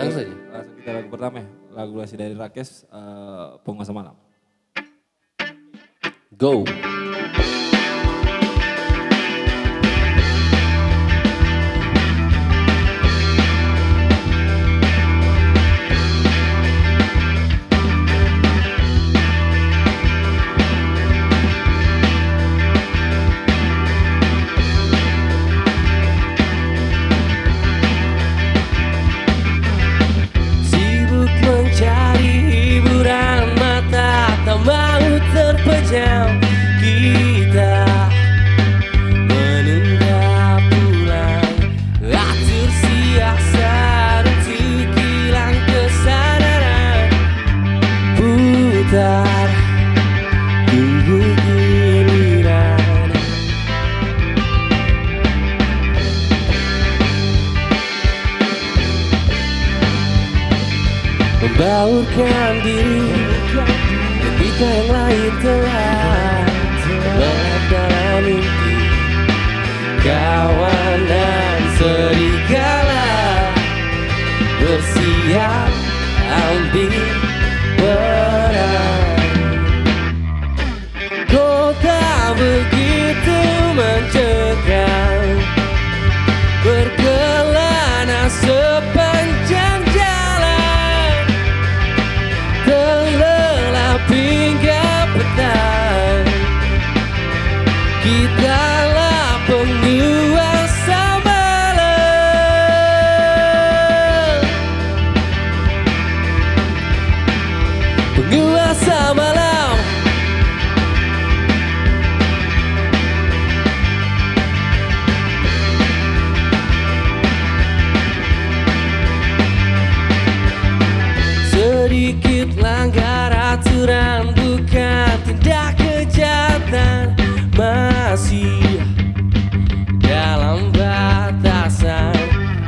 Langsung aja. Langsung kita lagu pertama ya. Lagu versi dari Rakes, Penguasa Malam. Go. Sibuk mencari hiburan mata tak mau terpejam. Kita menunda pulang, atur siasat untuk hilang kesadaran. Putar tunggu giliran. Membaurkan diri ketika yang lain telah melelap dalam mimpi. Kawan dan serigala bersiap ambil peran. Kota begitu mencekam, berkelana sepanjang jalan, terlelap hingga petang. Kitalah penguasa malam, penguasa malam. Sedikit langgar aturan bukan tindak kejahatan, masih dalam batasan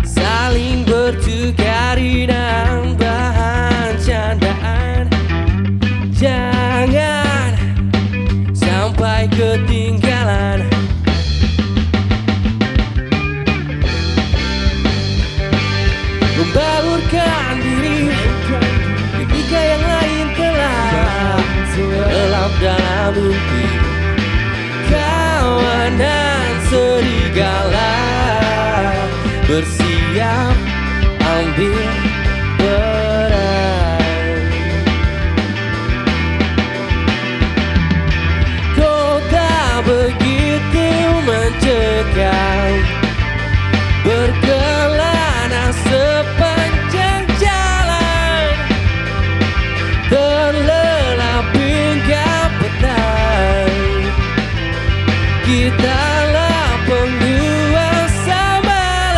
saling bertukar dan bahan candaan. Jangan sampai ketinggalan. Membaurkan diri ketika yang lain telah gelap dalam mimpi. Kawan dan serigala bersiap ambil peran. Kota begitu mencekam, berkelana sepanjang jalan, terlelap hingga petang. Kitalah penguasa malam.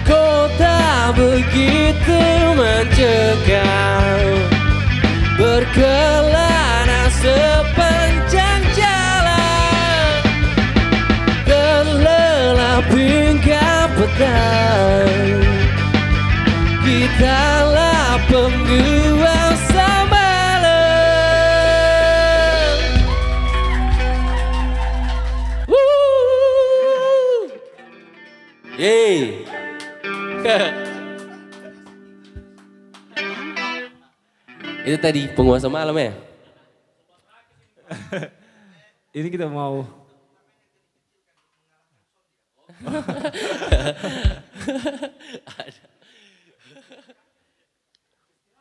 Kota begitu mencekam, berkelana sepanjang jalan, terlelap hingga petang. Kitalah penguasa malam. Woo! Yeay. Itu tadi penguasa malam ya? Ini kita mau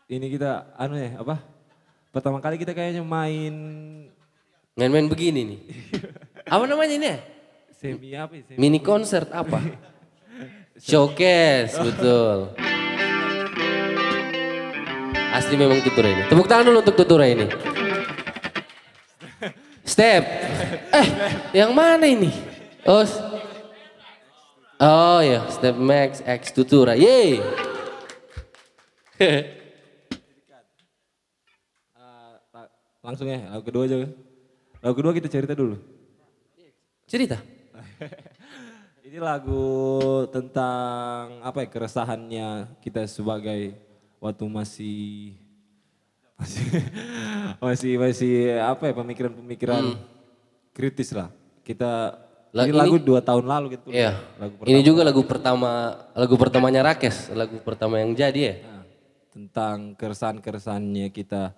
ini kita anu ya apa? Pertama kali kita kayaknya Main-main begini nih. Apa namanya ini ya? semi apa ya? Mini konser apa? Showcase, betul. Asli memang Tutura ini. Tepuk tangan dulu untuk Tutura ini. Step. Yang mana ini? Oh ya, Step Max X Tutura. Yeay. Langsung ya, lagu kedua aja. Lagu kedua kita cerita dulu. Cerita. Ini lagu tentang apa ya, keresahannya kita sebagai waktu masih apa ya, pemikiran-pemikiran kritis lah. Kita ini lagu 2 tahun lalu gitu. Iya. Lagu Ini juga lagu pertamanya Rakes, lagu pertama yang jadi ya. Nah, tentang keresahan-keresahannya kita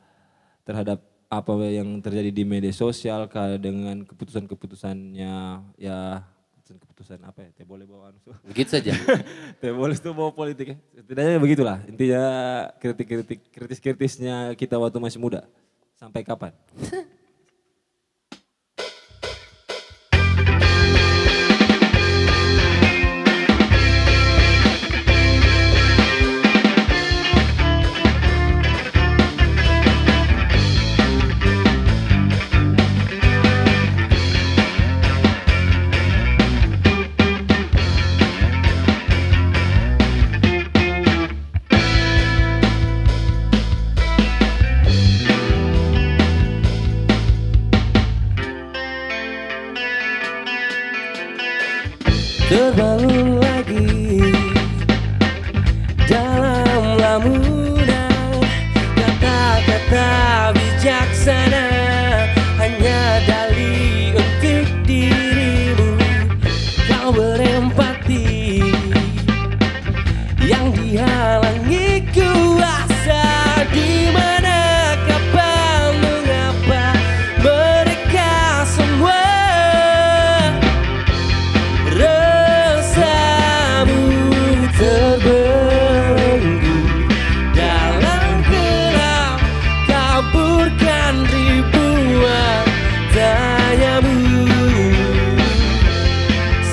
terhadap apa yang terjadi di media sosial dengan keputusan-keputusannya ya, keputusan apa ya, teh boleh bawa Begitu saja. teh boleh itu bawa politik ya. Setidaknya begitulah intinya, kritis-kritisnya kita waktu masih muda. Sampai kapan? Terbangun lagi dalam lamunan kata-kata bijaksana, hanya dalih untuk dirimu. Kau berempati yang dihalangi kuasa. Di mana, kapan, mengapa mereka semua terbelenggu dalam gelap, kaburkan ribuan tanyamu.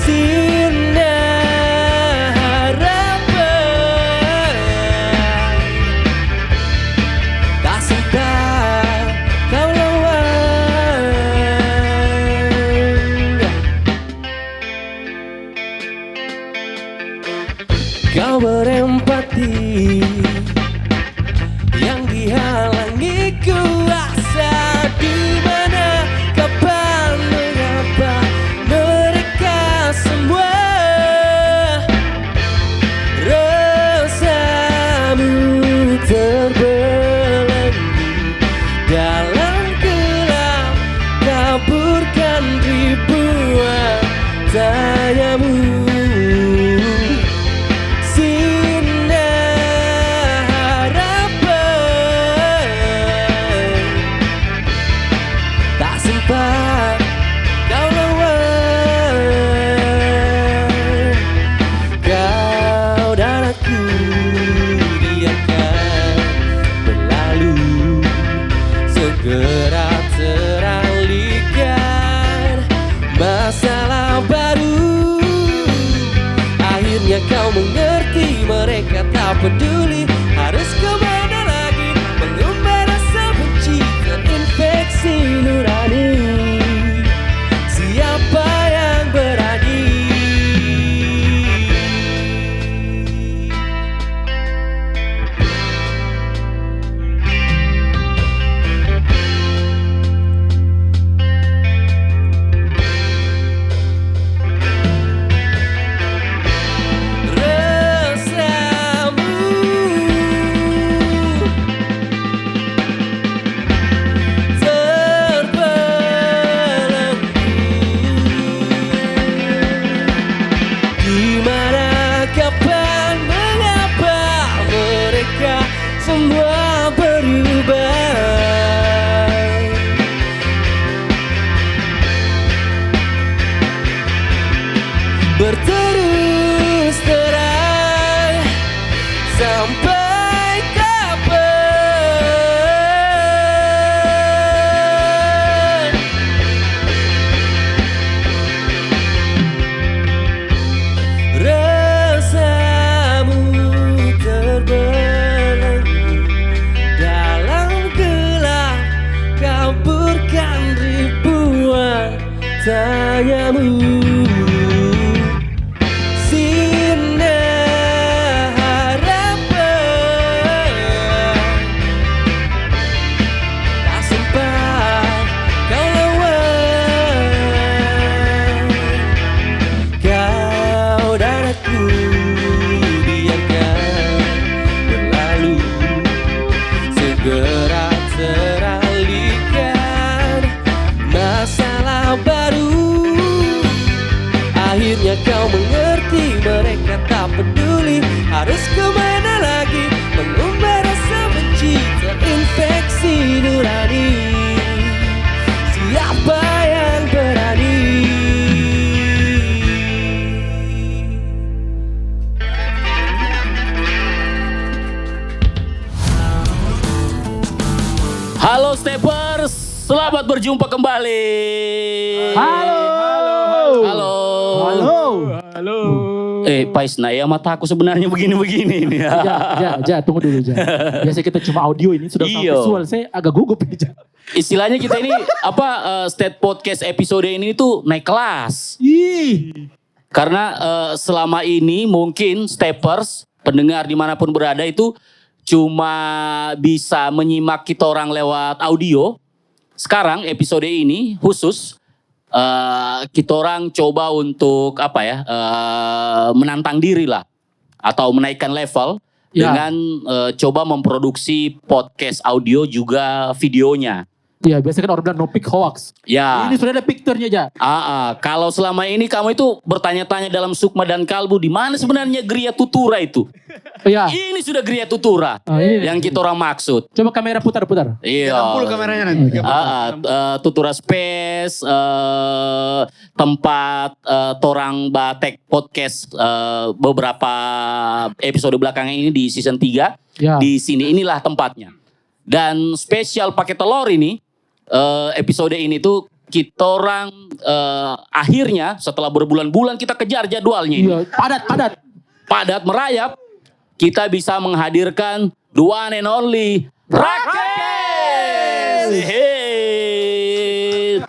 Sinar harapan tak sempat kau lawan. Kau berempati yang dihalangi kuasa. Di mana, kapan, mengapa mereka semua rasamu terbelenggu dalam gelap, kaburkan ribuan tanyamu. Segera teralihkan masalah baru. Akhirnya kau mengerti, mereka tak peduli. Harus kemana lagi mengumbar rasa benci terinfeksi nurani. Siapa yang berani? Semua berubah, berterus terang sampai kapan? Rasamu terbelenggu dalam gelap, kaburkan ribuan tanyamu. Sinar harapan tak sempat kau lawan. gerak teralihkan masalah baru. Akhirnya kau mengerti, mereka tak peduli harus kemana lagi, mengumbar rasa benci terinfeksi nurani. Siapa yang berani? Halo Steppers, selamat berjumpa kembali. Halo. Halo. Halo. Pais, nah ya mataku sebenarnya begini-begini nih. Tunggu dulu, Ja. Biasa kita cuma audio, ini sudah sama Iyo. visual. Saya agak gugup ini, Ja. Istilahnya kita ini State Podcast episode ini tuh naik kelas. Karena selama ini mungkin Steppers, pendengar dimanapun berada itu cuma bisa menyimak kita orang lewat audio. Sekarang episode ini khusus kita orang coba untuk menantang diri lah atau menaikkan level dengan coba memproduksi podcast audio juga videonya. Iya, biasa kan orang bilang no pic hoax. Ya. Ini sudah ada picture-nya, Ja. Kalau selama ini kamu itu bertanya-tanya dalam Sukma dan Kalbu, di mana sebenarnya Gria Tutura itu? Iya. Ini sudah Gria Tutura Ini. yang kita orang maksud. Coba kamera putar-putar. Iya. kameranya nanti. Tutura Space, tempat torang batek podcast beberapa episode belakangan ini di season 3. Ya. Di sini inilah tempatnya. Dan spesial pakai telur ini, episode ini tuh kita orang akhirnya setelah berbulan-bulan kita kejar jadwalnya ini. Iya, padat. Padat merayap, kita bisa menghadirkan the one and only Rakes. Hey.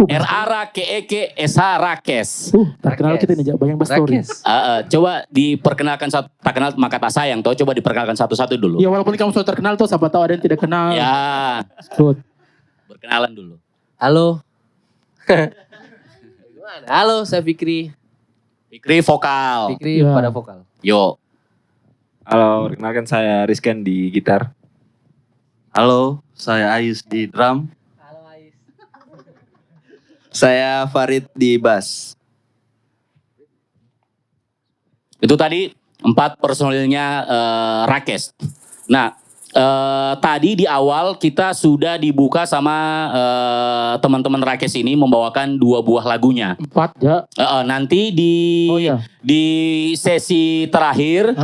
RAKES Rakes. Terkenal kita ini, Ja. Banyak story. Coba diperkenalkan satu, tak kenal maka tak sayang toh. Coba diperkenalkan satu-satu dulu. Iya, walaupun kamu sudah terkenal tuh, siapa tahu ada yang tidak kenal. Ya, Good. berkenalan dulu. Halo. Halo, saya Fikri. Fikri vokal. Fikri Ya. pada vokal. Yo. Halo, perkenalkan saya Rizkan di gitar. Halo, saya Ayus di drum. Halo, Ais. Saya Farid di bass. Itu tadi 4 personilnya Rakes. Nah, tadi di awal kita sudah dibuka sama teman-teman Rakes ini membawakan 2 buah lagunya. 4, Ja. Nanti Oh iya. di sesi terakhir,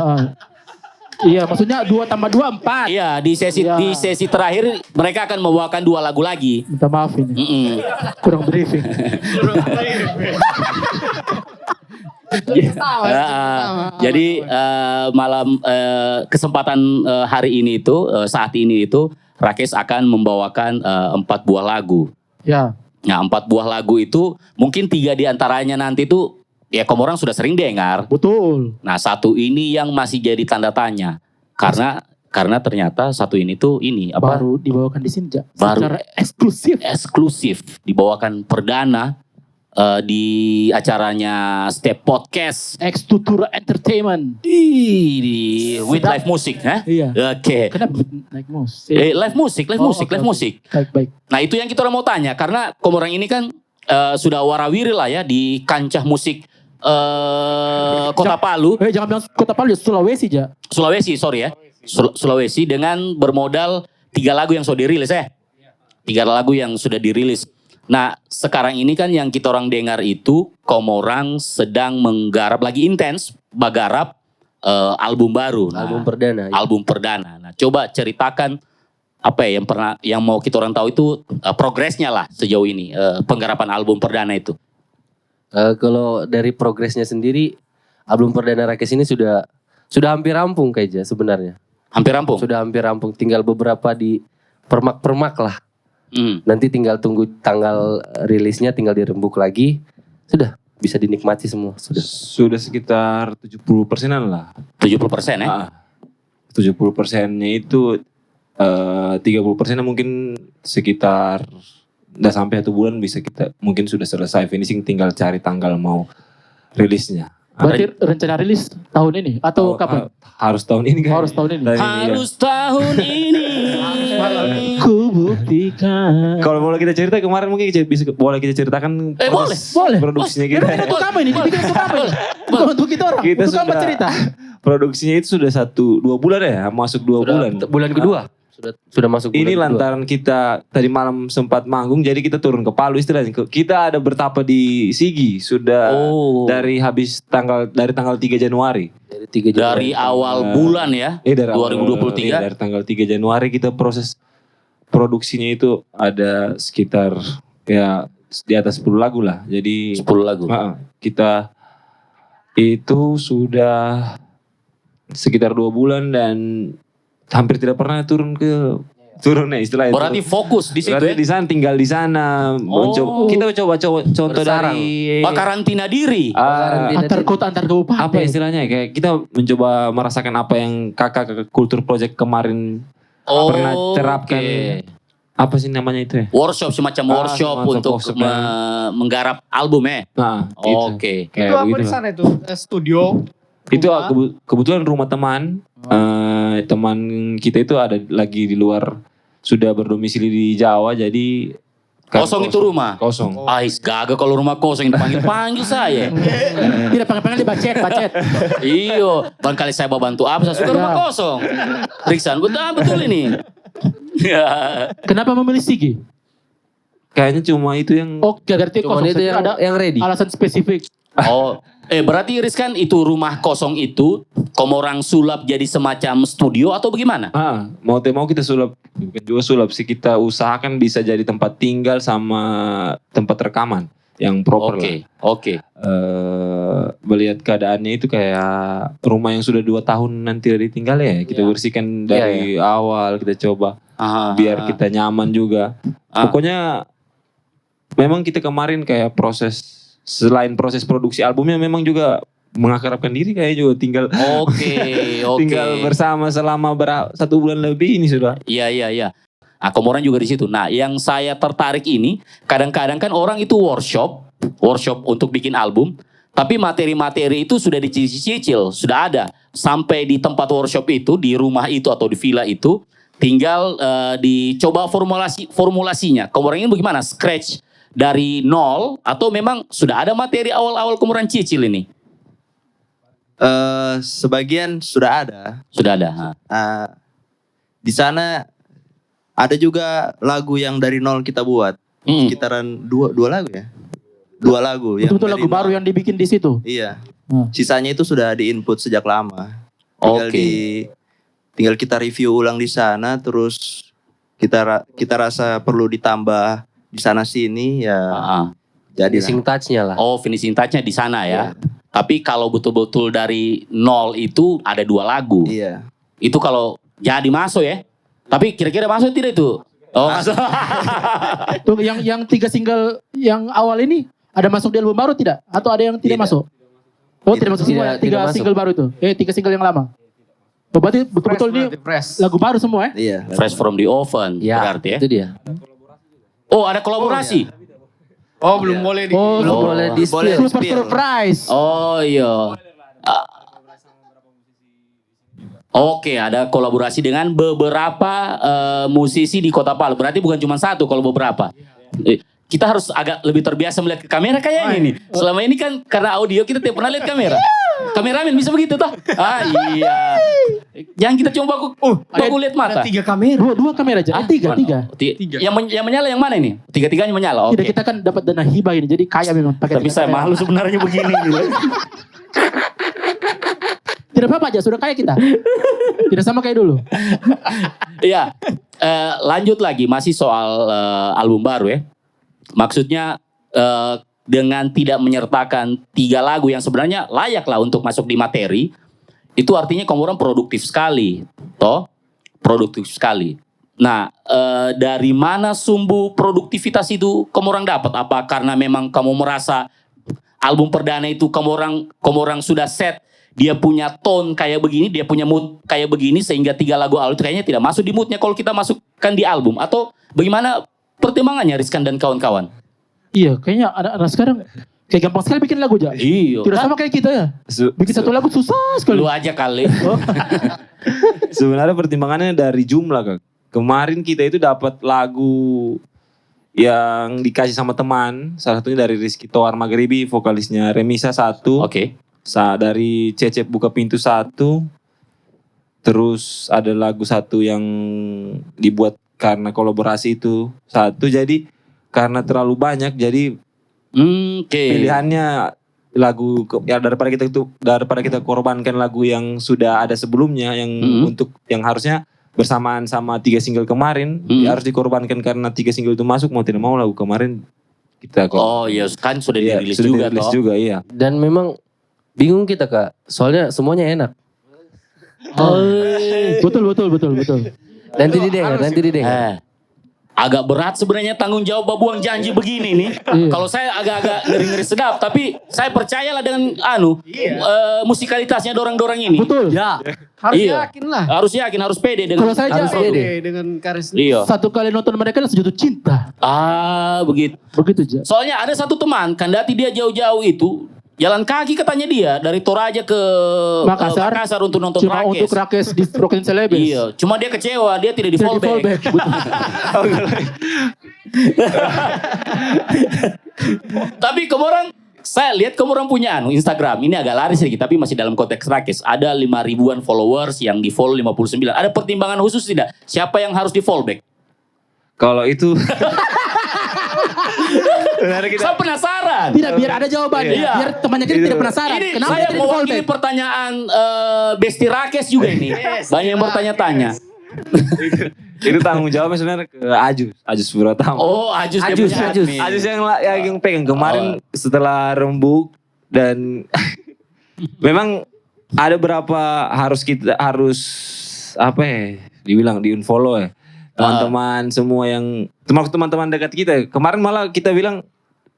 Iya, maksudnya 2 tambah 2, 4. iya di sesi terakhir mereka akan membawakan 2 lagu lagi. Minta maaf ini. Mm-mm. Kurang briefing. Jadi malam kesempatan hari ini itu saat ini itu Rakes akan membawakan 4 buah lagu. Ya. Nah 4 buah lagu itu mungkin 3 diantaranya nanti tuh ya kamu orang sudah sering dengar. Betul. Nah 1 ini yang masih jadi tanda tanya karena ternyata 1 ini tuh ini apa? Baru dibawakan di sini, Ja. Baru. Secara eksklusif. Eksklusif dibawakan perdana di acaranya Step Podcast. Ex Tutura Entertainment. With live music, ha? Iya. Oke. Kenapa naik musik? Live musik. Baik. Nah itu yang kita orang mau tanya karena Komorang ini kan sudah warawiri lah ya di kancah musik Kota Palu, Jangan bilang Kota Palu, ya Sulawesi, Ja. Sulawesi sorry ya, Sulawesi dengan bermodal 3 lagu yang sudah dirilis ya, 3 lagu yang sudah dirilis. Nah sekarang ini kan yang kita orang dengar itu Komorang sedang menggarap lagi intens, bagarap album baru, Album perdana. album perdana. Nah coba ceritakan apa ya yang mau kita orang tahu itu progresnya lah sejauh ini penggarapan album perdana itu. Kalau dari progresnya sendiri, album perdana Rakes ini sudah hampir rampung kayaknya sebenarnya. Hampir rampung. Sudah hampir rampung, tinggal beberapa di permak-permak lah. Nanti tinggal tunggu tanggal rilisnya, tinggal dirembuk lagi. Sudah bisa dinikmati semua. Sudah sekitar 70%-an lah. 70% ya? 70%-nya itu 30%-nya mungkin sekitar udah sampai 1 bulan bisa kita mungkin sudah selesai finishing, tinggal cari tanggal mau rilisnya. Berarti rencana rilis tahun ini atau kapan? Harus tahun ini kan? Harus tahun ini. Harus tahun ini. Ku buktikan. Kalau boleh kita cerita kemarin mungkin boleh kita ceritakan Boleh. produksinya kita. Untuk apa ini? Bikin untuk apa ini? Untuk kita orang. Kita Untuk apa sudah- cerita? Produksinya itu sudah 2 bulan ya, masuk 2 bulan. Bulan kedua. Sudah masuk bulan Ini kedua. lantaran kita tadi malam sempat manggung, jadi kita turun ke Palu istilahnya. Kita ada bertapa di Sigi sudah dari tanggal 3 Januari. Dari 3 Januari. Dari awal bulan ya. Dari 2023. dari tanggal 3 Januari kita proses produksinya itu ada sekitar ya di atas 10 lagu lah. Jadi 10 lagu. kita itu sudah sekitar 2 bulan dan hampir tidak pernah turun ya istilahnya. Berarti fokus di situ Berarti ya. di sana tinggal di sana. Kita coba contoh Bersarang. dari Karantina diri. Antar kota, antar kabupaten. apa istilahnya kayak kita mencoba merasakan apa yang kakak Kultur Project kemarin pernah terapkan. Oke. Apa sih namanya itu ya? Workshop, semacam workshop semacam untuk workshop menggarap album ya. Nah, Oke. Kayak Itu apa begitu di lah. sana itu? Studio? Itu Rumah? kebetulan rumah teman. Teman kita itu ada lagi di luar, sudah berdomisili di Jawa, jadi Kosong itu rumah. Kosong. Ais gagah kalau rumah kosong dipanggil saya. Tidak panggil-panggil bacet. Iyo, barangkali saya mau bantu apa, saya suka rumah kosong. Riksan, betul ini. Kenapa memilih Sigi? Kayaknya cuma itu yang Oh, berarti Cuman kosong. itu Saya kira ada yang ready. alasan spesifik. Oh, berarti Rizkan itu rumah kosong itu Komorang sulap jadi semacam studio atau bagaimana? mau kita sulap, bukan juga sulap sih, kita usahakan bisa jadi tempat tinggal sama tempat rekaman yang proper lah. Oke. Melihat keadaannya itu kayak rumah yang sudah 2 tahun nanti ditinggal ya, kita bersihkan dari awal, kita coba biar kita nyaman juga. Pokoknya memang kita kemarin kayak selain proses produksi albumnya memang juga mengakrabkan diri kayak juga tinggal tinggal bersama selama 1 bulan lebih ini sudah. Iya. Nah, Komorang juga di situ. Nah, yang saya tertarik ini, kadang-kadang kan orang itu workshop untuk bikin album, tapi materi-materi itu sudah dicicil, sudah ada. Sampai di tempat workshop itu, di rumah itu atau di villa itu, tinggal dicoba formulasinya. Komorang ini bagaimana? Scratch dari nol atau memang sudah ada materi awal-awal Komorang cicil ini? Sebagian sudah ada. Sudah ada. Di sana ada juga lagu yang dari nol kita buat. Sekitaran dua lagu ya. 2 lagu. yang Betul-betul dari lagu baru nol. yang dibikin di situ. Iya. Hmm. Sisanya itu sudah di-input sejak lama. Tinggal kita review ulang di sana, terus kita rasa perlu ditambah di sana sini ya. Jadi Finishing touch-nya lah. Oh, finishing touch-nya di sana ya. Tapi kalau betul-betul dari nol itu ada 2 lagu. Iya. Itu kalau jadi masuk ya. Tapi kira-kira masuk tidak itu? Oh, masuk. Tuh yang 3 single yang awal ini ada masuk di album baru tidak? Atau ada yang tidak masuk? Oh, tidak masuk semua. Tidak 3 masuk. single baru itu. 3 single yang lama. Oh, berarti betul-betul ini Fresh. lagu baru semua ya? Iya. Fresh from the oven Ya, berarti ya. itu dia. Oh, ada kolaborasi. Oh, belum boleh di... Oh, Belum boleh di boleh. spill. Super surprise. Oh iya. Oke, ada kolaborasi dengan beberapa musisi di Kota Palu. Berarti bukan cuma satu kalau beberapa. Kita harus agak lebih terbiasa melihat ke kamera kayaknya ini. Selama ini kan karena audio kita tidak pernah lihat kamera. Kameramen bisa begitu toh? Iya. Yang kita coba aku lihat mata. 3 kamera. Dua kamera aja. 3. Yang menyala yang mana ini? Tiga-tiganya menyala. Oke. Tidak, kita kan dapat dana hibah ini. Jadi kaya memang pakai Tapi 3 saya kamera. malu sebenarnya begini gitu. Tidak apa-apa aja, sudah kaya kita. Tidak sama kayak dulu. Iya. Lanjut lagi masih soal album baru ya. Maksudnya dengan tidak menyertakan 3 lagu yang sebenarnya layak lah untuk masuk di materi, itu artinya kamu orang produktif sekali, toh produktif sekali. Nah, dari mana sumbu produktivitas itu kamu orang dapat? Apa karena memang kamu merasa album perdana itu kamu orang sudah set, dia punya tone kayak begini, dia punya mood kayak begini, sehingga 3 lagu awal itu kayaknya tidak masuk di moodnya kalau kita masukkan di album? Atau bagaimana pertimbangannya Rizkan dan kawan-kawan? Iya, kayaknya anak-anak sekarang Kayak gampang sekali bikin lagu aja. Iya. Tidak sama kayak kita ya. Bikin satu lagu susah sekali. Lu aja kali. Sebenarnya pertimbangannya dari jumlah, Kak. Kemarin kita itu dapat lagu yang dikasih sama teman, salah satunya dari Rizky Toar Maghribi, vokalisnya Remisa 1. Oke. Dari Cecep Buka Pintu 1. Terus ada lagu satu yang dibuat karena kolaborasi itu 1. Jadi karena terlalu banyak, jadi Oke. pilihannya lagu ya daripada kita korbankan lagu yang sudah ada sebelumnya yang untuk yang harusnya bersamaan sama 3 single kemarin ya harus dikorbankan karena 3 single itu masuk, mau tidak mau lagu kemarin kita Oh iya kan sudah iya, dirilis sudah juga dirilis toh. juga iya. Dan memang bingung kita Kak, soalnya semuanya enak. Betul. Nanti didengar. Agak berat sebenarnya tanggung jawab babuang janji begini nih. Kalau saya agak-agak ngeri-ngeri sedap, tapi saya percayalah dengan musikalitasnya dorang-dorang ini. Betul. Ya. Harus Iya. yakin lah. Harus yakin, harus pede dengan Kalau saya Harus aja pede. Dengan karis. Iya. satu kali nonton mereka langsung jatuh cinta. Begitu. Begitu aja. Soalnya ada satu teman, kandati dia jauh-jauh itu jalan kaki katanya dia dari Toraja ke Makassar untuk nonton Cuma Rakes. untuk Rakes di Broken Celebes. Iya, cuma dia kecewa, dia tidak di Tidak di fallback. fallback. Betul. Tapi saya lihat kamu orang punya Instagram. Ini agak lari sedikit tapi masih dalam konteks Rakes. Ada 5.000-an followers yang di follow 59. Ada pertimbangan khusus tidak? Siapa yang harus di fallback? Kalau itu sebenarnya kita Saya penasaran. Tidak, biar ada jawabannya. Iya. Biar temannya kita tidak penasaran. Ini Kenapa saya dia tidak di mewakili fallback? pertanyaan Besti Rakes juga ini. Banyak yang bertanya-tanya. itu tanggung jawabnya sebenarnya ke Ajus Suratama. Oh, Ajus dia Ajus, punya Ajus. admin. Ajus yang pegang kemarin setelah rembuk dan memang ada berapa harus apa ya dibilang di unfollow ya teman-teman semua yang termasuk teman-teman dekat kita kemarin malah kita bilang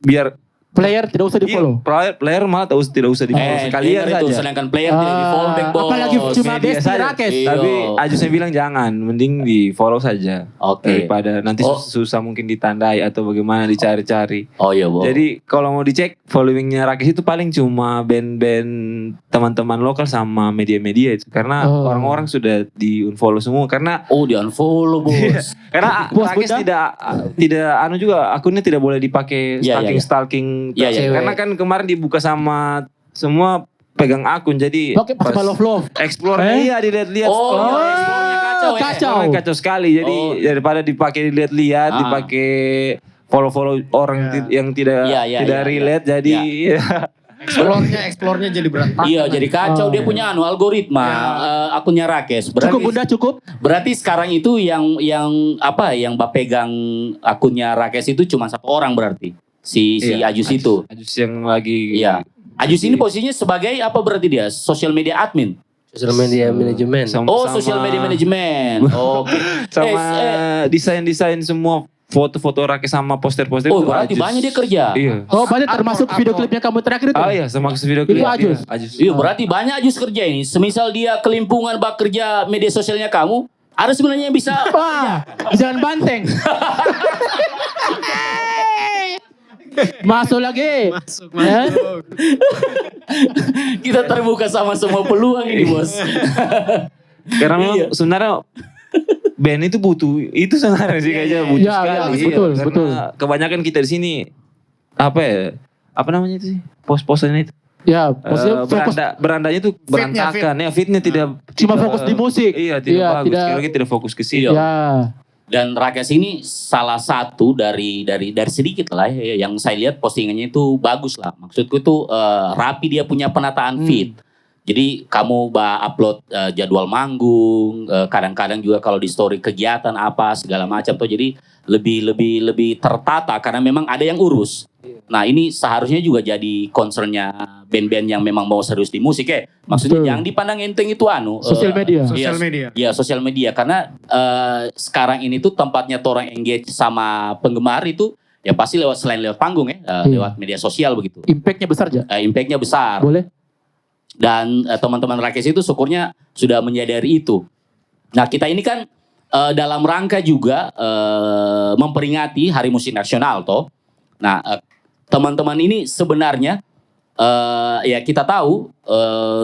biar Player tidak usah di follow. player malah tidak usah di follow sekalian dengar itu, saja. sedangkan player tidak di fallback, bos. Apalagi cuma Media Besti saja. Rakes. Iya. Tapi Ajusnya bilang jangan, mending di follow saja. Oke. Daripada nanti Oh. susah mungkin ditandai atau bagaimana dicari-cari. Oh iya, bos. Jadi kalau mau dicek followingnya Rakes itu paling cuma band-band teman-teman lokal sama media-media itu. Karena Oh. orang-orang sudah di unfollow semua. Karena di unfollow, bos. karena Bos, Rakes beda. tidak juga akunnya tidak boleh dipakai Iya, iya, iya. stalking. Iya, iya. Karena kan kemarin dibuka sama semua pegang akun jadi Pakai pas love. explore-nya iya dilihat-lihat. Oh, iya, explore-nya kacau ya. kacau. Explore-nya kacau sekali. Jadi Oh. daripada dipakai dilihat-lihat, dipakai follow-follow orang yang tidak Iya, iya, iya, relate jadi Explore-nya jadi berantakan. Iya, jadi kacau. Dia punya algoritma akunnya Rakes. Berarti, Cukup Bunda, cukup. Berarti sekarang itu yang pegang akunnya Rakes itu cuma satu orang berarti. Si Iya, Ajus itu. Ajus yang lagi Iya. Ajus ini posisinya sebagai apa berarti dia? Social media admin. Social media manajemen. Social media management. Oke. sama desain-desain semua foto-foto Rakes sama poster-poster Oh, itu berarti Ajus. banyak dia kerja. Iya. Oh, banyak termasuk video klipnya kamu terakhir itu. Oh iya, sama video Itu klip. Ajus. Iya, Ajus. Iya, berarti banyak Ajus kerja ini. Semisal dia kelimpungan bak kerja media sosialnya kamu, ada sebenarnya yang bisa Wah, jangan banteng. Masuk lagi. Masuk. kita terbuka sama semua peluang ini, Bos. Karena memang sebenarnya band itu butuh itu sebenarnya sih kayaknya butuh Iya, sekali. iya, betul, Karena betul. kebanyakan kita di sini apa ya? Apa namanya itu sih? Pos-posannya itu. Ya, maksudnya fokus Berandanya itu berantakan ya, fitnya tidak cuma fokus di musik. Iya, tidak bagus. Sekali lagi tidak fokus ke situ. Iya. Ya. Dan Rakes ini salah satu dari sedikit lah ya, yang saya lihat postingannya itu bagus lah. Maksudku itu rapi dia punya penataan feed. Jadi kamu upload jadwal manggung, kadang-kadang juga kalau di story kegiatan apa segala macam tuh jadi lebih tertata karena memang ada yang urus. Nah ini seharusnya juga jadi concernnya band-band yang memang mau serius di musik ya. Maksudnya Betul. jangan dipandang enteng itu Sosial media. Sosial media. Iya sosial media karena sekarang ini tuh tempatnya orang engage sama penggemar itu ya pasti selain lewat panggung ya, lewat media sosial begitu. Impactnya besar aja. Impactnya besar. Boleh? Dan teman-teman Rakes itu syukurnya sudah menyadari itu. Nah kita ini kan dalam rangka juga memperingati Hari Musik Nasional toh. Nah teman-teman ini sebenarnya ya kita tahu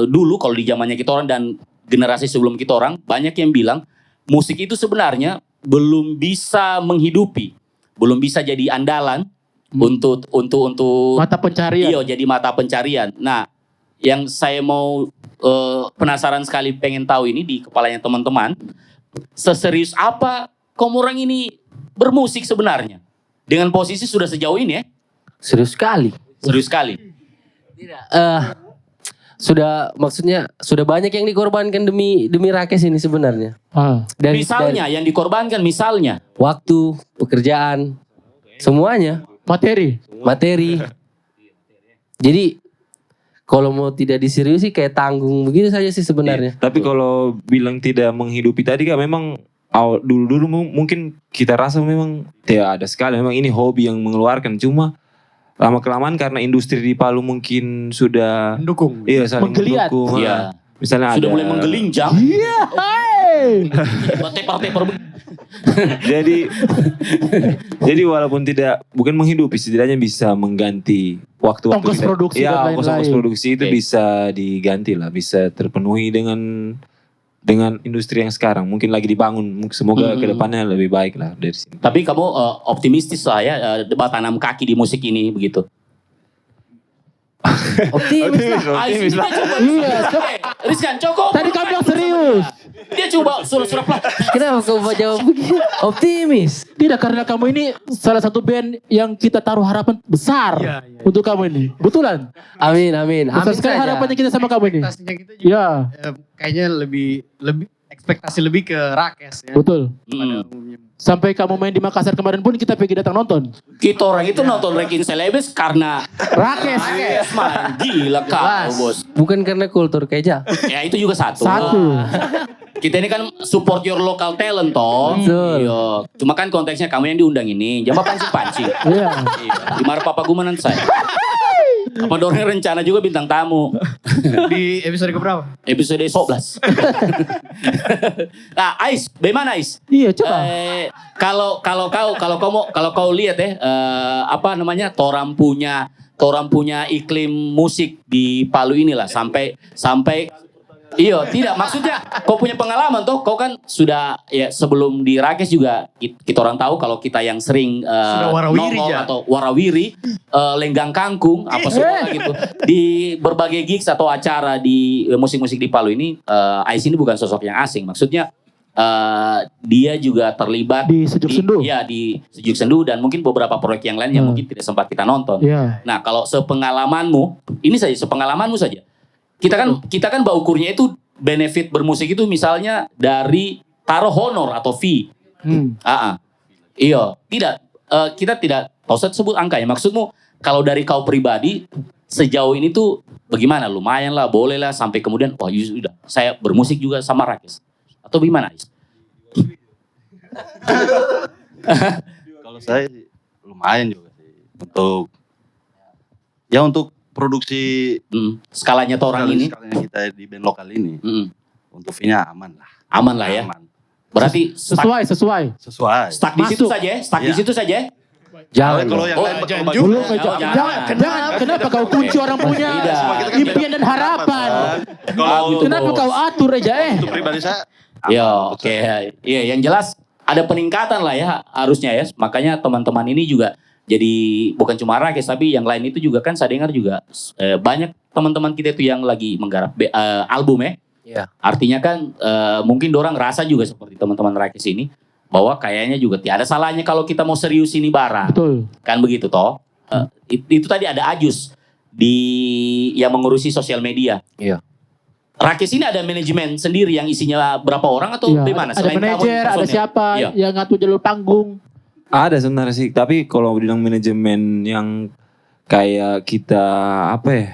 dulu kalau di zamannya kita orang dan generasi sebelum kita orang banyak yang bilang musik itu sebenarnya belum bisa menghidupi, belum bisa jadi andalan untuk Mata pencarian. iya jadi mata pencarian. Nah, yang saya mau penasaran sekali pengen tahu ini di kepalanya teman-teman, seserius apa kamu orang ini bermusik sebenarnya? Dengan posisi sudah sejauh ini ya? Serius sekali. Serius sekali. Maksudnya sudah banyak yang dikorbankan demi Rakes ini sebenarnya. Misalnya yang dikorbankan misalnya Waktu, pekerjaan, semuanya. Materi. Jadi kalau mau tidak diseriusi kayak tanggung begitu saja sih sebenarnya. Tapi kalau bilang tidak menghidupi tadi kan memang dulu mungkin kita rasa memang tidak ada sekali. Memang ini hobi yang mengeluarkan. Cuma lama kelamaan karena industri di Palu mungkin sudah Mendukung. iya saling Menggeliat. mendukung. Iya. Misalnya sudah ada, mulai menggelinjang. Iya. Tepar-tepar. jadi walaupun bukan menghidupi, setidaknya bisa mengganti waktu-waktu Ongkos kita. produksi Ya, dan ongkos lain-lain. produksi itu Oke. bisa diganti lah, bisa terpenuhi dengan industri yang sekarang. Mungkin lagi dibangun, semoga kedepannya lebih baik lah dari sini. Tapi kamu optimistis lah ya debat tanam kaki di musik ini begitu. Optimis lah. Optimis lah. Iya. Rizkan cukup. Tadi kamu bilang serius. Dia coba surat-surat lah. Kenapa kau jawab begitu? Optimis. Tidak, karena kamu ini salah satu band yang kita taruh harapan besar Iya. untuk kamu ini. Betulan. Amin. Besar sekali harapannya kita sama kamu ini. Ekspektasinya kita juga Ya, kayaknya lebih ekspektasi lebih ke Rakes ya. betul. Pada umumnya. Sampai kamu main di Makassar kemarin pun kita pergi datang nonton. Kita orang itu nonton Rekin Celebes karena Rakes. man gila kau bos. Bukan karena kultur keja. Ya itu juga satu. Kita ini kan support your local talent toh. Betul. Iya. Cuma kan konteksnya kamu yang diundang ini. Jangan pancing-pancing. Iya. Iya. Dimana papa gumanan saya. Apa dorong rencana juga bintang tamu. Di episode keberapa? Episode 11. Nah, Ais, bagaimana Ais? Iya, coba. Kalau kau lihat ya apa namanya? Toram punya iklim musik di Palu inilah sampai iya, tidak maksudnya kau punya pengalaman toh, kau kan sudah ya sebelum di Rakes juga kita orang tahu kalau kita yang sering Sudah warawiri nongol ya. atau warawiri lenggang kangkung apa semua gitu di berbagai gigs atau acara di musik-musik di Palu ini Ais ini bukan sosok yang asing, maksudnya dia juga terlibat Di Sejuk Sendu. Iya, di Sejuk Sendu dan mungkin beberapa proyek yang lain yang mungkin tidak sempat kita nonton. Iya. Nah, kalau sepengalamanmu saja. Kita kan ukurnya itu benefit bermusik itu misalnya dari taruh honor atau fee. Iya, kita tidak usah sebut angka ya. Maksudmu kalau dari kau pribadi sejauh ini tuh bagaimana? Lumayan lah, boleh lah sampai kemudian wah sudah saya bermusik juga sama Rakes. Atau gimana? Kalau saya sih lumayan juga sih untuk produksi Skalanya tuh orang ini skalanya kita di band lokal ini untuk fee-nya aman lah. aman lah ya. Aman. Berarti Sesuai. Sesuai. stuck di situ Masuk. saja ya. Stuck di Iya. situ saja ya. Jangan. Kalau yang Oh, lain jangan bakal juga. bagus. Jangan. Kenapa kau kunci orang punya Tidak. impian dan harapan? Kalau Gitu, Kenapa Bos. kau atur aja untuk pribadi saya Ya, oke. Iya, yang jelas ada peningkatan lah ya harusnya ya. Makanya teman-teman ini juga jadi bukan cuma Rakes tapi yang lain itu juga kan saya dengar juga banyak teman-teman kita itu yang lagi menggarap album ya. Iya. Artinya kan mungkin dorang rasa juga seperti teman-teman Rakes ini bahwa kayaknya juga tidak ada salahnya kalau kita mau serius ini barang. Betul. Kan begitu toh. Itu tadi ada Ajus yang mengurusi sosial media. Iya. Rakes ini ada manajemen sendiri yang isinya berapa orang atau Iya, bagaimana? ada Selain kamu manajer, yang ada personel. siapa Iya. yang ngatur jalur panggung. Ada sebenarnya sih, tapi kalau bilang manajemen yang kayak kita apa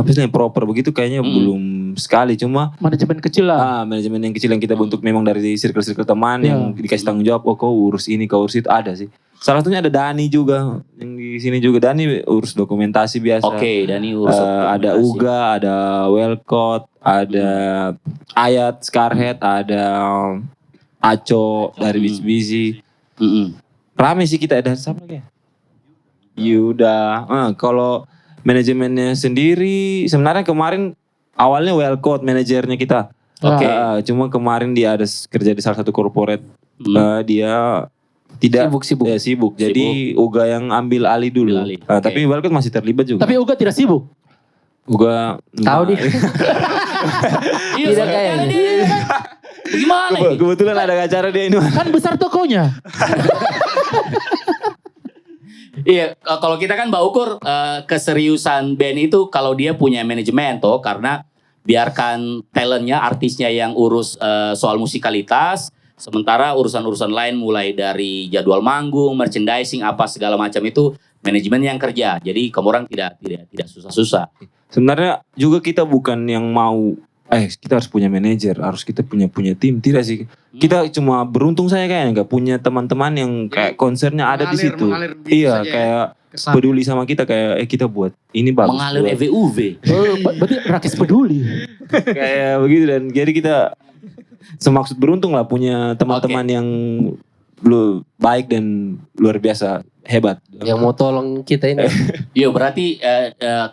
sih yang proper begitu kayaknya belum sekali. Cuma Manajemen kecil lah. manajemen yang kecil yang kita bentuk memang dari circle-circle teman yang dikasih tanggung jawab. Oh kau urus ini, kau urus itu, ada sih. Salah satunya ada Dani juga yang di sini juga. Dani urus dokumentasi biasa. Oke, Dani urus Ada dokumentasi. Uga, ada Wellcott, ada Ayat, Scarhead, ada Aco dari Bisbisi. Mm-mm. Rame sih kita, ada siapa lagi ya? Yuda. Kalau manajemennya sendiri sebenarnya kemarin awalnya Wellcode manajernya kita. Oke. Cuma kemarin dia ada kerja di salah satu corporate. Dia tidak Sibuk-sibuk. sibuk. Jadi Uga yang ambil alih dulu. Ambil alih. Tapi Wellcode masih terlibat juga. Tapi Uga tidak sibuk. Uga Tahu dia. Iya, Tidak soalnya kayaknya. dia. Gimana ini? Kebetulan ada acara dia ini. Kan besar tokonya. Iya, kalau kita kan Mbak Ukur keseriusan band itu kalau dia punya manajemen toh, karena biarkan talentnya, artisnya yang urus soal musikalitas, sementara urusan-urusan lain mulai dari jadwal manggung, merchandising, apa segala macam itu manajemen yang kerja. Jadi kamu orang tidak susah-susah. Sebenarnya juga kita bukan yang mau kita harus punya manajer, harus kita punya tim, tidak sih. Kita cuma beruntung saya kayaknya nggak punya teman-teman yang kayak konsernya ada di situ. Iya, kayak peduli sama kita, kayak kita buat ini bagus. Mengalir buat. EVUV. Berarti Rakes peduli. Kayak begitu, dan jadi kita semaksud beruntung lah punya teman-teman yang baik dan luar biasa hebat. Yang mau tolong kita ini. Iya, berarti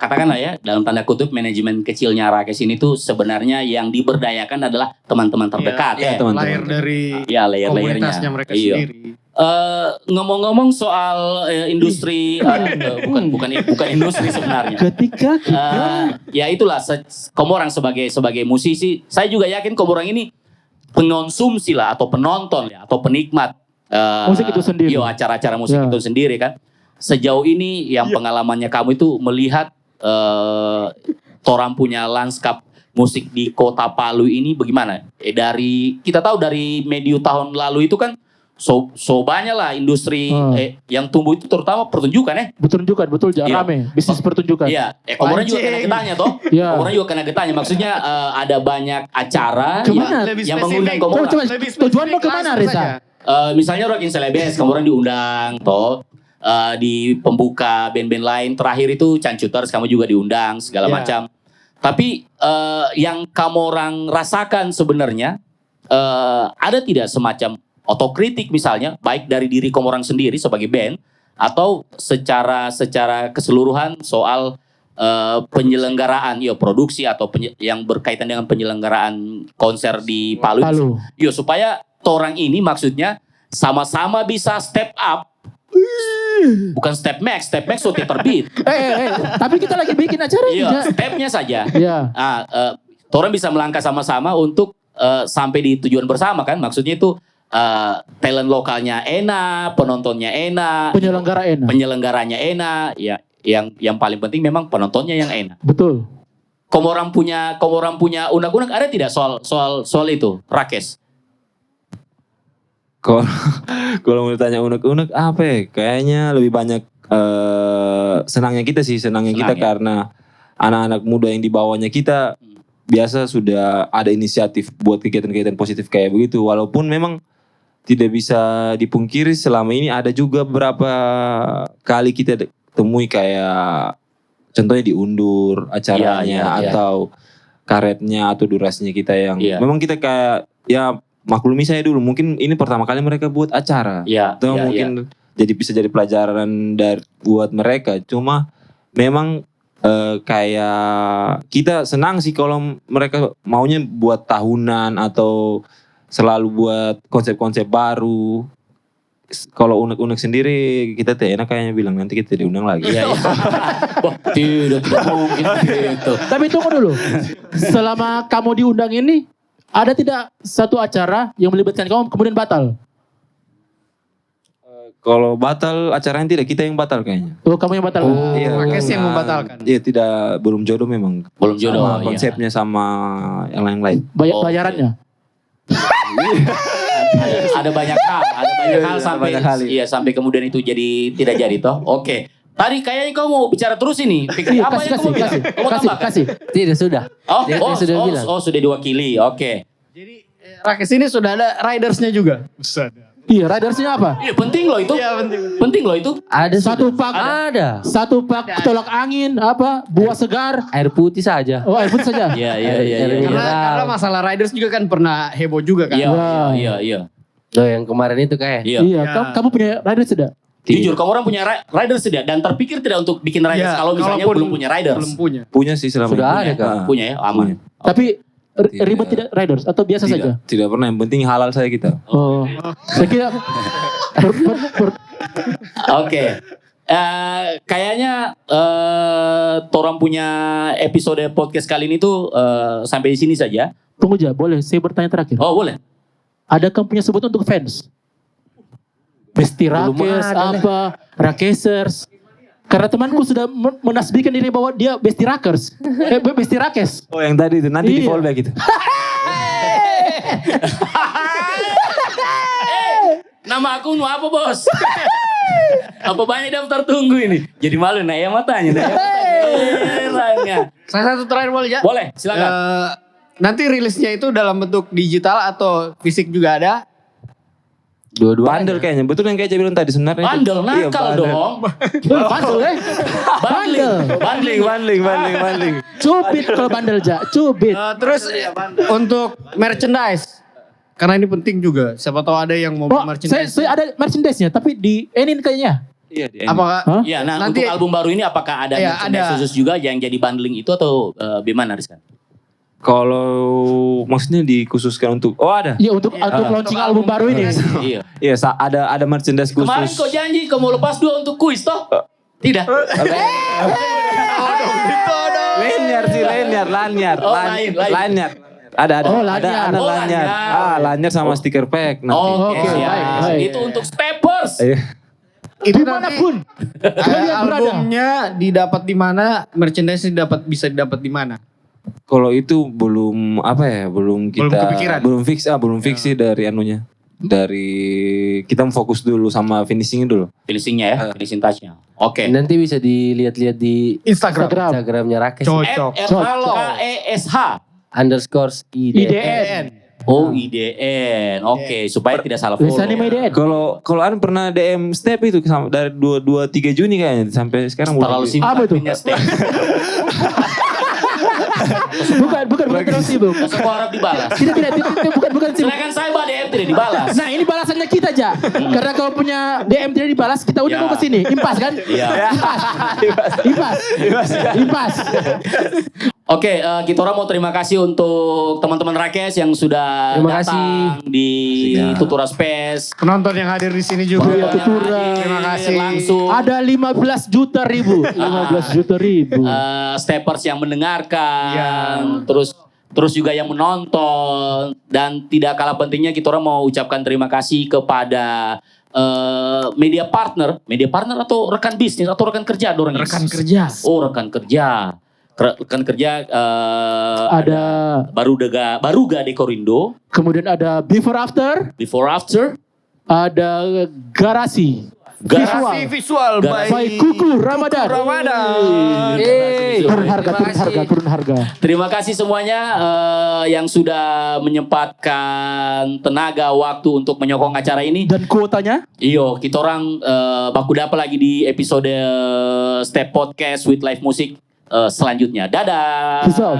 katakanlah ya dalam tanda kutip manajemen kecilnya Rakes ini tuh sebenarnya yang diberdayakan adalah teman-teman terdekat. Iya, teman-teman. Lahir dari Iya, layer-layernya. komunitasnya mereka Iya. sendiri. Ngomong-ngomong soal industri, bukan industri sebenarnya. Ketika kita Ya itulah, kamu orang sebagai musisi, saya juga yakin kamu orang ini pengonsumsi lah atau penonton ya atau penikmat musik itu sendiri. Iya, acara-acara musik Ya. itu sendiri kan. Sejauh ini yang pengalamannya kamu itu melihat Toram punya lanskap musik di Kota Palu ini bagaimana? Dari kita tahu dari medio tahun lalu itu kan so banyak lah industri yang tumbuh itu, terutama pertunjukan ya. Pertunjukan betul Iya. rame bisnis pertunjukan. Iya, komornya juga kena getahnya toh. Iya. Komornya juga kena getahnya. Maksudnya ada banyak acara Kemana? yang mengundang Coba, komora. coba tujuan lo kemana Reza? Misalnya Rockin Celebes, komornya diundang toh. Di pembuka band-band lain terakhir itu Cancuters kamu juga diundang segala Iya. macam. Tapi yang kamu orang rasakan sebenarnya ada tidak semacam otokritik misalnya baik dari diri kamu orang sendiri sebagai band atau secara keseluruhan soal penyelenggaraan produksi atau yang berkaitan dengan penyelenggaraan konser di Palu. Supaya orang ini maksudnya sama-sama bisa step up. Bukan step max sudah terbit. Tapi kita lagi bikin acara Iya, juga. stepnya saja. Iya. Orang bisa melangkah sama-sama untuk sampai di tujuan bersama kan. Maksudnya itu talent lokalnya enak, penontonnya enak, penyelenggaranya enak. Ya, yang paling penting memang penontonnya yang enak. Betul. Kamu orang punya unek-unek ada tidak soal itu, Rakes? Kalau mau ditanya unek-unek apa ya? Kayaknya lebih banyak senangnya kita karena anak-anak muda yang di bawahnya kita biasa sudah ada inisiatif buat kegiatan-kegiatan positif kayak begitu. Walaupun memang tidak bisa dipungkiri selama ini ada juga beberapa kali kita temui kayak contohnya diundur acaranya atau karetnya atau durasinya kita yang memang kita kayak maklumi saya dulu, mungkin ini pertama kali mereka buat acara. Mungkin jadi bisa jadi pelajaran buat mereka. Cuma memang kayak kita senang sih kalau mereka maunya buat tahunan atau selalu buat konsep-konsep baru. Kalau unek-unek sendiri kita enak kayaknya bilang nanti kita diundang lagi. Tidak mungkin gitu. Tapi tunggu dulu. Selama kamu diundang ini, ada tidak satu acara yang melibatkan kamu kemudian batal? Kalau batal acaranya tidak, kita yang batal kayaknya. Oh, kamu yang batal? Rakes yang membatalkan. Iya, belum jodoh memang. Belum jodoh. Sama konsepnya sama yang lain-lain. Bayarannya? Ada banyak hal sampai kemudian itu jadi tidak jadi toh. Oke. Tadi kayaknya kau mau bicara terus ini. Iya, Apa yang kamu bilang? Kamu tambahkan? kasih. Tidak, sudah. Dia sudah bilang. Sudah diwakili. Oke. Jadi Rakes ini sudah ada ridersnya juga. Iya, ridersnya apa? Iya, penting loh itu. Iya, penting. Penting loh itu. Ada Satu sudah. pak. Ada. Satu pak tolak angin, buah segar. Air putih saja. Oh, air putih saja. Iya. Karena masalah riders juga kan pernah heboh juga kan. Iya. Loh, yang kemarin itu kayak. Iya. Iya, kamu punya riders tidak? Jujur, kamu orang punya riders tidak? Dan terpikir tidak untuk bikin riders Ya, kalau misalnya kalaupun belum punya riders? Belum punya. Punya sih selama Sudah ini. ada kan? Ah, Punya ya, aman. punya. Tapi Tidak. ribet tidak riders atau biasa Tidak, saja? tidak pernah. Yang penting halal saya kita. Oh, saya kira Oke. Kayaknya Torang punya episode podcast kali ini tuh sampai di sini saja. tunggu aja, boleh saya bertanya terakhir. Oh, boleh. Ada kamu punya sebut untuk fans? Besti Belum Rakers, ada, apa, Rakesers. Karena temanku sudah menasbihkan diri bahwa dia Besti Rakers. Besti Rakes. Oh yang tadi itu, nanti di Iya. fallback itu. Nama aku nu apa bos? Apa banyak daftar tunggu ini? Jadi malu nah ya matanya. Lainnya. Saya satu terakhir boleh ya? Boleh, silakan. Nanti rilisnya itu dalam bentuk digital atau fisik juga ada? Bandel kayaknya, betul yang kayak Eja bilang tadi sebenarnya. itu. Bandel, Iya, nakal bandel. dong. Bandel Bandel. Bandling. Cubit kalau bandel ja, cubit. Terus untuk merchandise. Karena ini penting juga. Siapa tahu ada yang mau Oh, merchandise. saya ada merchandise-nya tapi di Enin kayaknya. Iya, di Apakah Hah? Ya, nah Nanti- untuk album baru ini apakah ada Ya, merchandise ada. khusus juga yang jadi bundling itu atau gimana Rizkan? Kalau maksudnya dikhususkan untuk, oh ada. Iya untuk launching album baru ini. Iya. Iya, ada merchandise khusus. Kemarin kau janji kau mau lepas 2 untuk kuis toh? Tidak. Lanyard. Oh, lain. Lanyard. Ada. Oh, Ada lanyard. Oh, lanyard. lanyard. Lanyard sama stiker pack nanti. Oke, Oke, siap. baik. Itu untuk steppers. Iya. itu nanti Dimanapun kalian berada. albumnya didapat di mana? Merchandise bisa didapat di mana? Kalau itu belum apa ya, belum kita kepikiran. belum fix sih dari anunya. Dari kita fokus dulu sama finishingnya dulu. Finishingnya ya, finishing touch-nya. Oke. Nanti bisa dilihat-lihat di Instagram. Instagramnya Rakes. Cocok. RKESH. _IDN. IDN. Oh, IDN. Oke, supaya tidak salah follow. Tulisannya mah IDN. Kalau An pernah DM Step itu dari 3 Juni kayaknya sampai sekarang Terlalu singkat. Apa itu? pinnya step. Bukan terlalu sibuk. Masa kau harap dibalas? Tidak, bukan sibuk. Silakan saya DM tidak dibalas. Nah ini balasannya kita aja. Karena kalau punya DM tidak dibalas, kita udah Ya. mau kesini. Impas kan? Iya. Impas. Oke, kita orang mau terima kasih untuk teman-teman Rakes yang sudah Terima datang di Siap. Tutura Space. Penonton yang hadir di sini juga. Iya, Tutura. Terima kasih. Langsung. Ada 15 juta ribu. 15 juta ribu. Steppers yang mendengarkan, Ya. terus juga yang menonton, dan tidak kalah pentingnya kita orang mau ucapkan terima kasih kepada media partner atau rekan bisnis atau rekan kerja dorang ini? Rekan kerja. Oh, rekan kerja. Rekan kerja Ada Baruga Dekorindo, kemudian ada before after, Before After, ada garasi. Garasi Visual By Kuku Ramadan. Turun harga. Terima kasih semuanya yang sudah menyempatkan tenaga waktu untuk menyokong acara ini. Dan kuotanya? Iyo, kita orang baku dapat lagi di episode Step Podcast with Live Music selanjutnya. Dadah. Peace out.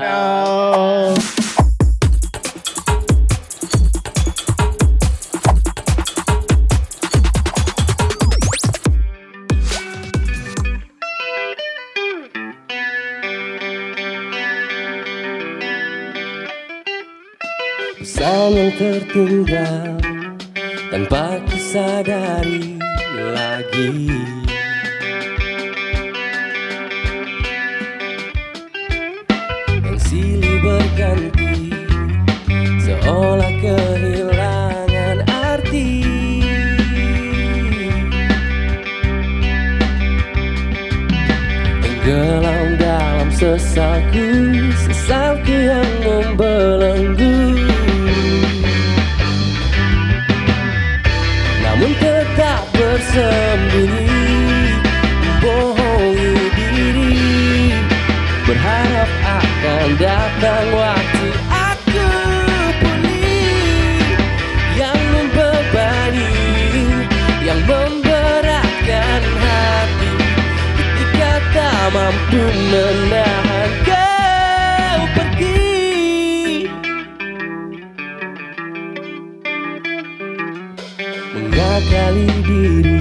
Pesan yang tertinggal tanpa kusadari lagi. Yang silih berganti seolah kehilangan arti. Tenggelam dalam sesalku yang membelenggu. Namun tetap bersembunyi, bohongi diri, berharap akan datang waktu aku pulih, yang membebani, yang memberatkan hati, ketika tak mampu menahan kau pergi. Mengakali diri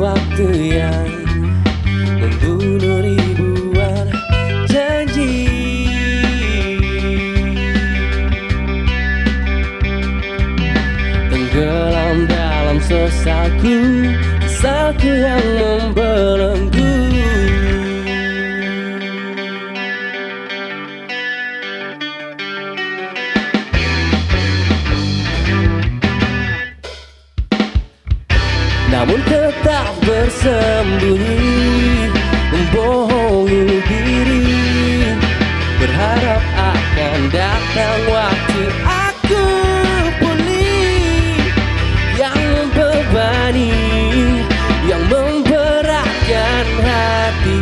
waktu yang membunuh ribuan janji. Tenggelam dalam sesalku, sesalku yang membelenggu. Namun tetap bersembunyi, membohongi diri, berharap akan datang waktu aku pulih. Yang membebani, yang memberatkan hati,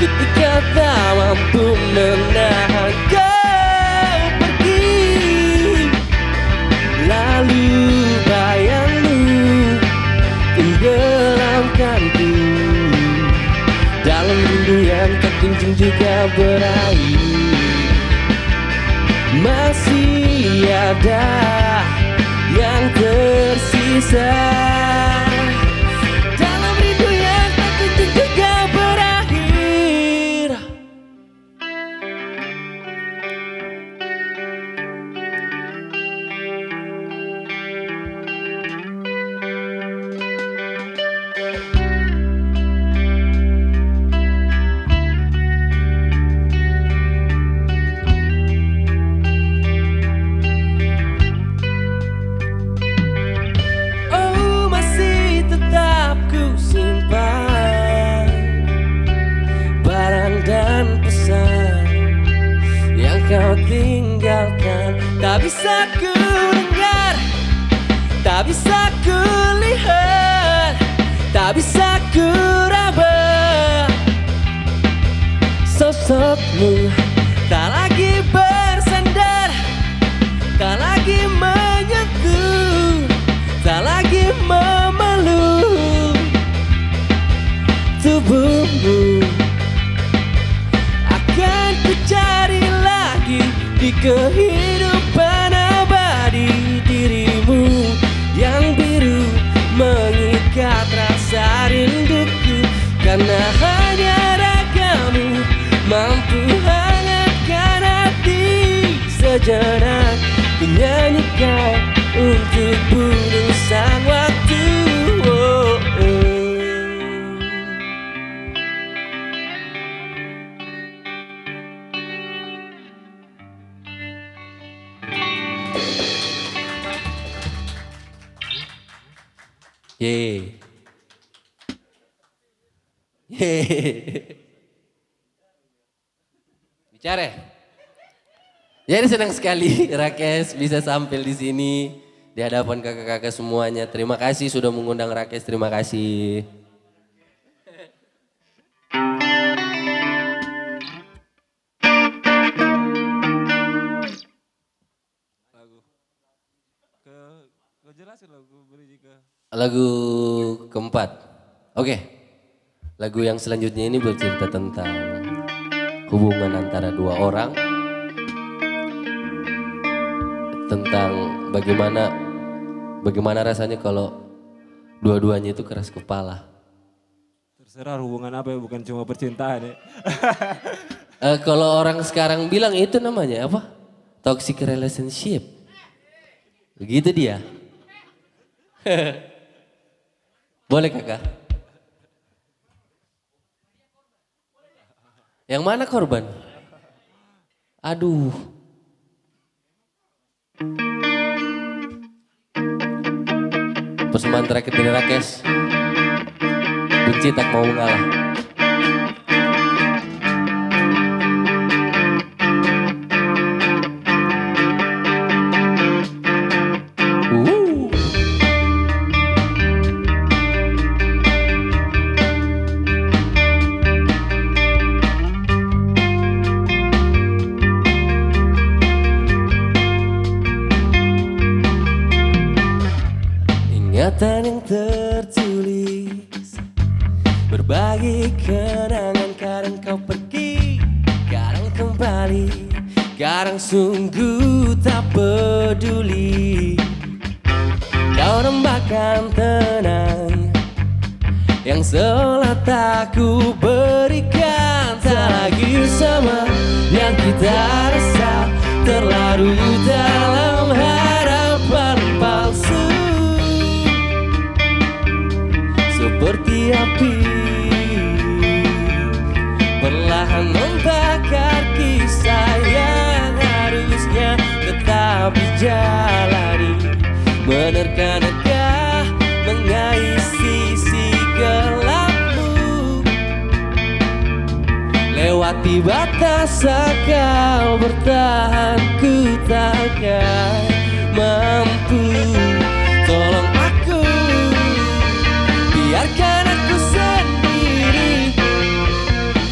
ketika tak mampu menahan kau pergi. Lalu bayangmu tenggelamkanku dalam rindu yang tak kunjung juga berakhir. Masih ada yang tersisa dalam rindu yang tak kunjung juga berakhir. Oh, masih tetap ku simpan barang dan pesan yang kau tinggalkan. Tak bisa ku dengar, tak bisa ku lihat, tak bisa ku raba. Sosokmu tak lagi bersandar, tak lagi menyentuh, tak lagi memeluk tubuhmu. Akan ku cari lagi di kehidupan abadi dirimu yang biru mengikat rasa rinduku. Karena hanya ragamu mampu hangatkan hati sejenak. Ku nyanyikan untuk bunuh sang waktu. Oh, oh. Yeay. Yeay. Bicara. Jadi senang sekali Rakes bisa tampil di sini di hadapan kakak-kakak semuanya. Terima kasih sudah mengundang Rakes. Terima kasih. Lagu keempat. Oke. Lagu yang selanjutnya ini bercerita tentang hubungan antara dua orang. Tentang bagaimana rasanya kalau dua-duanya itu keras kepala. Terserah hubungan apa ya, bukan cuma percintaan ya. Kalau orang sekarang bilang itu namanya apa? Toxic relationship. Begitu dia. Boleh kakak? Yang mana korban? Aduh. Persembahan terakhir dari Rakes. Benci tak mau mengalah. Ingatan yang tertulis, berbagi kenangan. Kadang kau pergi, kadang kembali, kadang sungguh tak peduli. Kau nambahkan tenang Yang seolah tak ku berikan, tak lagi sama yang kita rasa, terlarut dalam harapan palsu. Seperti api perlahan membakar kisah yang harusnya tetap dijalani. Menerka-nerka mengais sisi gelapmu, lewati batas akal bertahan, ku takkan mampu. Tolong aku, biarkan aku sendiri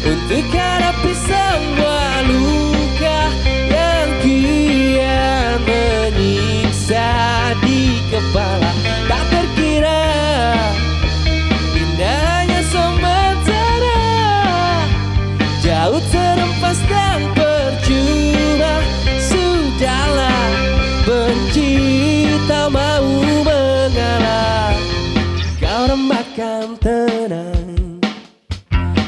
untuk hadapi semua luka yang kian menyiksa di kepala. Tak terkira indahnya sementara, jauh terhempas dan percuma. Sudahlah benci, tak mau mengalah. Kau rembakan tenang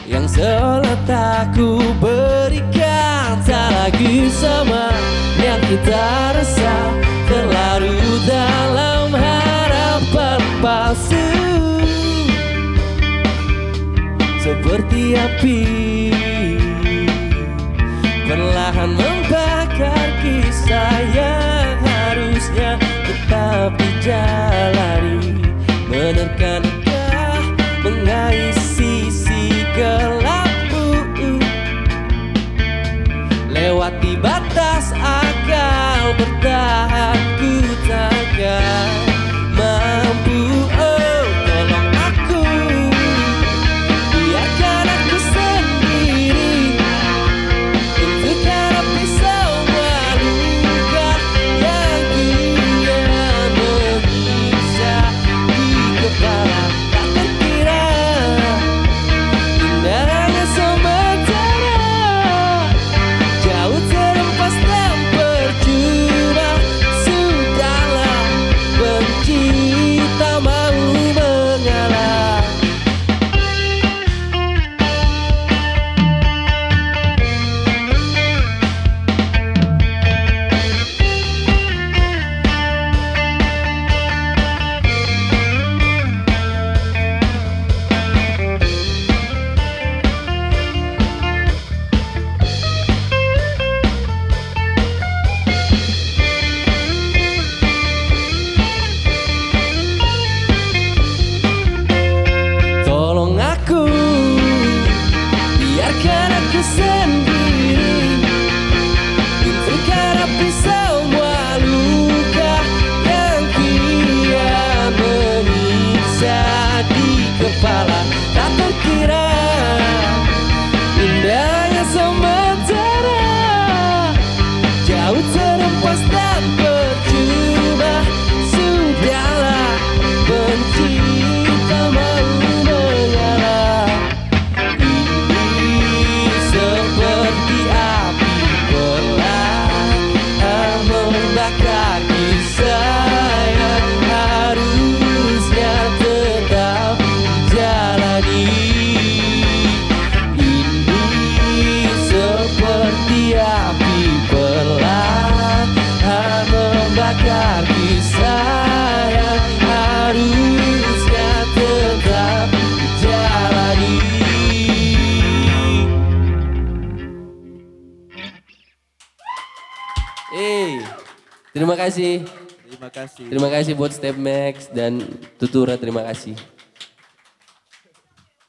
yang seolah tak ku berikan, tak lagi sama yang kita rasa, terlarut dalam harapan palsu. Seperti api perlahan membakar kisah yang harusnya tetap dijalani. Menerka-nerka mengais sisi gelapmu, lewati batas akal bertahan, ku takkan mampu. Oh, tolong aku, biarkan aku sendiri untuk hadapi semua luka yang kian menyiksa di kepala. Tak terkira indahnya sementara, jauh terhempas dan percuma. Sudahlah benci, tak mau mengalah. Tolong aku, biarkan aku sendiri untuk hadapi semua luka yang kian menyiksa di kepala. Tak terkira indahnya sementara, jauh terhempas dan percuma. Sudahlah benci, tak mau mengalah. Ini seperti api perlahan membakar kisah yang harusnya tetap jalani. Ini seperti api perlahan membakar kisah yang harusnya tetap jalani. Terima kasih. Terima kasih. Terima kasih buat Step Max dan Tutura, terima kasih.